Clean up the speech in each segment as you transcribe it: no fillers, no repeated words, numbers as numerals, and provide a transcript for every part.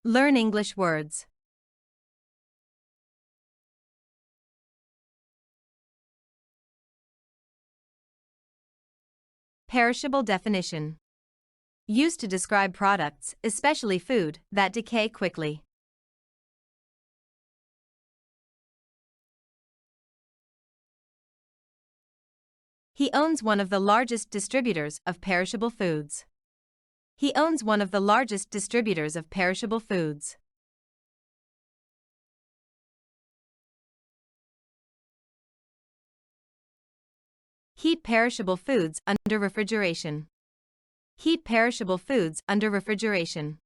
Learn English words. Perishable definition. Used to describe products, especially food, that decay quickly. He owns one of the largest distributors of perishable foods. He owns one of the largest distributors of perishable foods. Heat perishable foods under refrigeration. Heat perishable foods under refrigeration.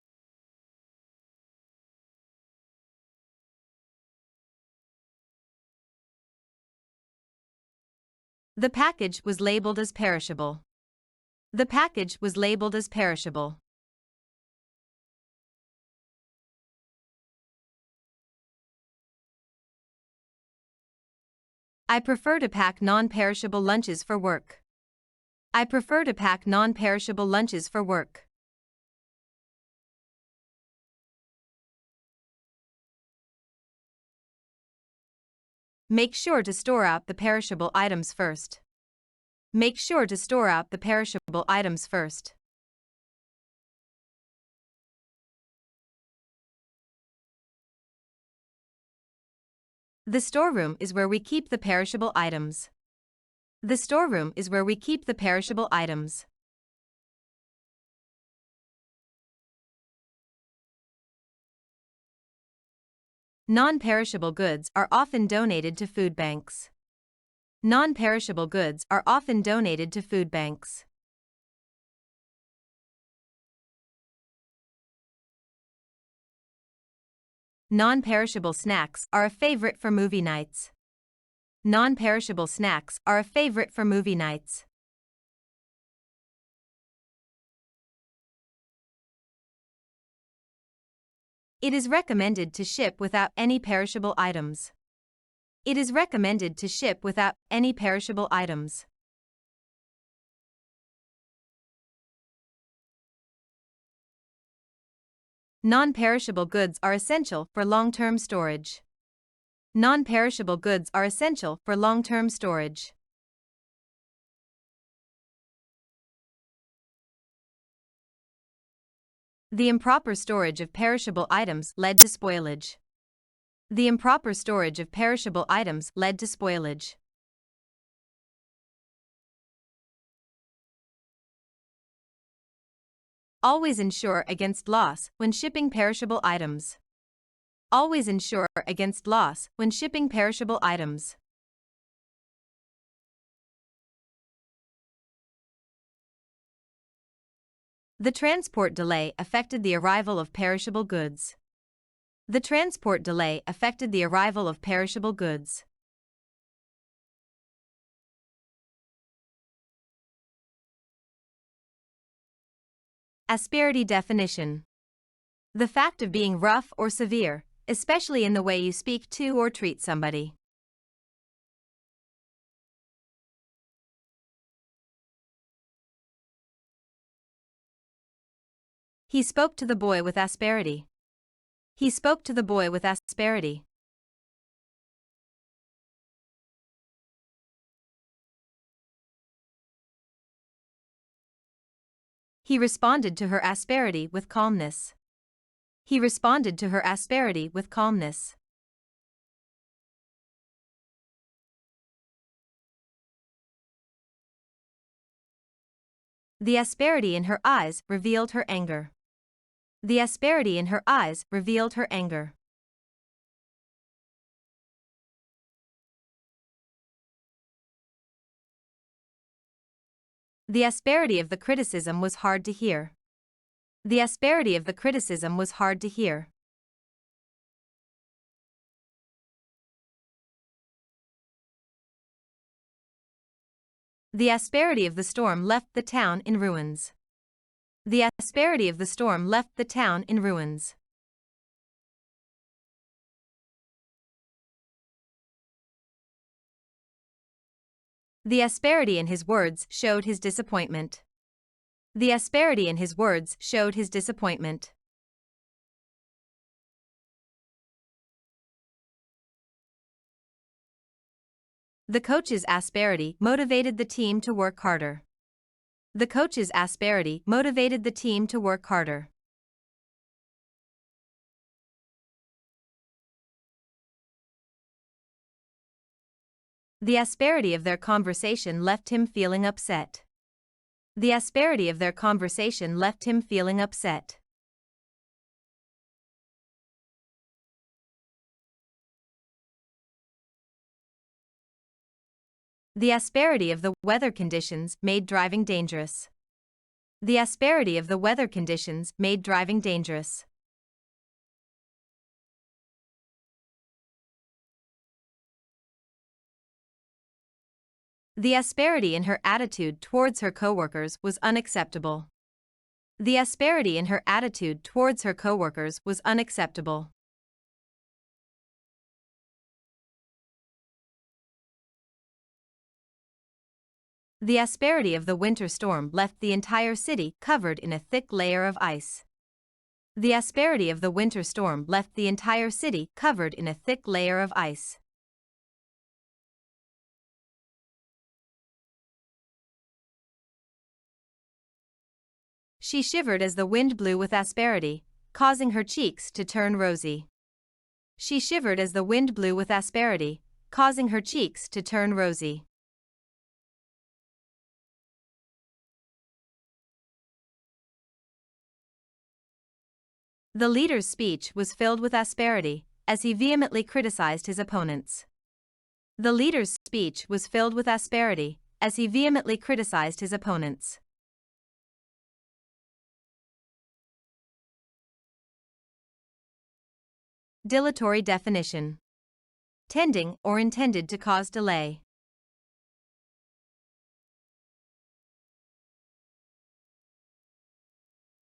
The package was labeled as perishable. The package was labeled as perishable. I prefer to pack non-perishable lunches for work. I prefer to pack non-perishable lunches for work. Make sure to store out the perishable items first. Make sure to store out the perishable items first. The storeroom is where we keep the perishable items. The storeroom is where we keep the perishable items. Non-perishable goods are often donated to food banks. Non-perishable goods are often donated to food banks. Non-perishable snacks are a favorite for movie nights. Non-perishable snacks are a favorite for movie nights. It is recommended to ship without any perishable items. It is recommended to ship without any perishable items. Non-perishable goods are essential for long-term storage. Non-perishable goods are essential for long-term storage. The improper storage of perishable items led to spoilage. The improper storage of perishable items led to spoilage. Always insure against loss when shipping perishable items. Always insure against loss when shipping perishable items. The transport delay affected the arrival of perishable goods. The transport delay affected the arrival of perishable goods. Asperity definition. The fact of being rough or severe, especially in the way you speak to or treat somebody. He spoke to the boy with asperity. He spoke to the boy with asperity. He responded to her asperity with calmness. He responded to her asperity with calmness. The asperity in her eyes revealed her anger. The asperity in her eyes revealed her anger. The asperity of the criticism was hard to hear. The asperity of the criticism was hard to hear. The asperity of the storm left the town in ruins. The asperity of the storm left the town in ruins. The asperity in his words showed his disappointment. The asperity in his words showed his disappointment. The coach's asperity motivated the team to work harder. The coach's asperity motivated the team to work harder. The asperity of their conversation left him feeling upset. The asperity of their conversation left him feeling upset. The asperity of the weather conditions made driving dangerous. The asperity of the weather conditions made driving dangerous. The asperity in her attitude towards her coworkers was unacceptable. The asperity in her attitude towards her coworkers was unacceptable. The asperity of the winter storm left the entire city covered in a thick layer of ice. The asperity of the winter storm left the entire city covered in a thick layer of ice. She shivered as the wind blew with asperity, causing her cheeks to turn rosy. She shivered as the wind blew with asperity, causing her cheeks to turn rosy. The leader's speech was filled with asperity, as he vehemently criticized his opponents. The leader's speech was filled with asperity, as he vehemently criticized his opponents. Dilatory definition. Tending or intended to cause delay.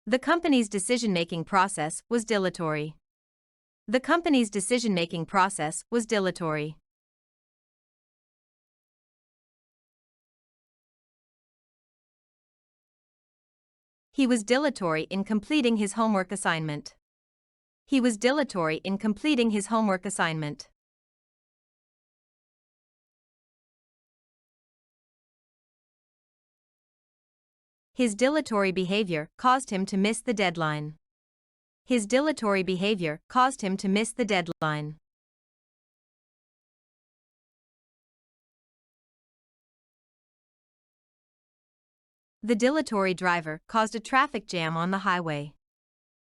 The company's decision-making process was dilatory. The company's decision-making process was dilatory. He was dilatory in completing his homework assignment. He was dilatory in completing his homework assignment. His dilatory behavior caused him to miss the deadline. His dilatory behavior caused him to miss the deadline. The dilatory driver caused a traffic jam on the highway.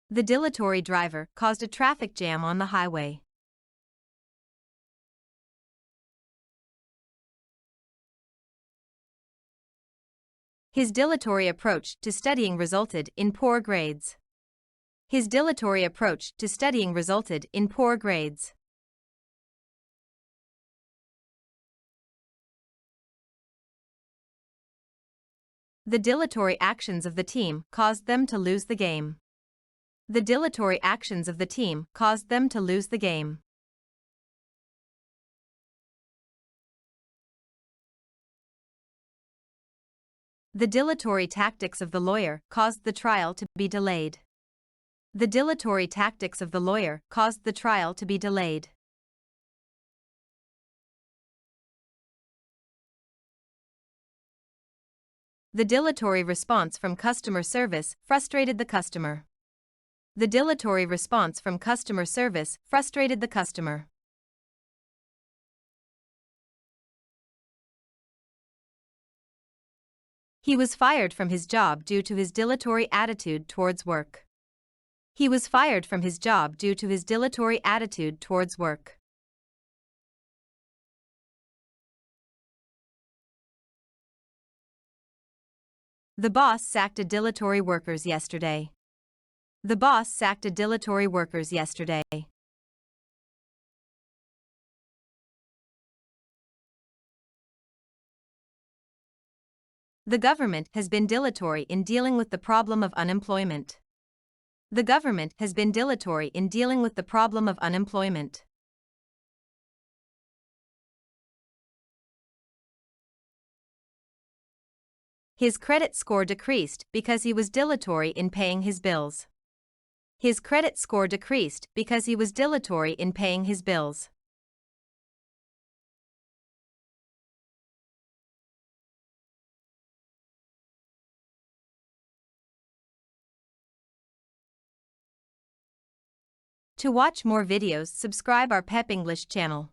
The dilatory driver caused a traffic jam on the highway. His dilatory approach to studying resulted in poor grades. His dilatory approach to studying resulted in poor grades. The dilatory actions of the team caused them to lose the game. The dilatory actions of the team caused them to lose the game. The dilatory tactics of the lawyer caused the trial to be delayed. The dilatory tactics of the lawyer caused the trial to be delayed. The dilatory response from customer service frustrated the customer. The dilatory response from customer service frustrated the customer. He was fired from his job due to his dilatory attitude towards work. He was fired from his job due to his dilatory attitude towards work. The boss sacked a dilatory workers yesterday. The boss sacked a dilatory workers yesterday. The government has been dilatory in dealing with the problem of unemployment. The government has been dilatory in dealing with the problem of unemployment. His credit score decreased because he was dilatory in paying his bills. His credit score decreased because he was dilatory in paying his bills. To watch more videos, subscribe our Pep English channel.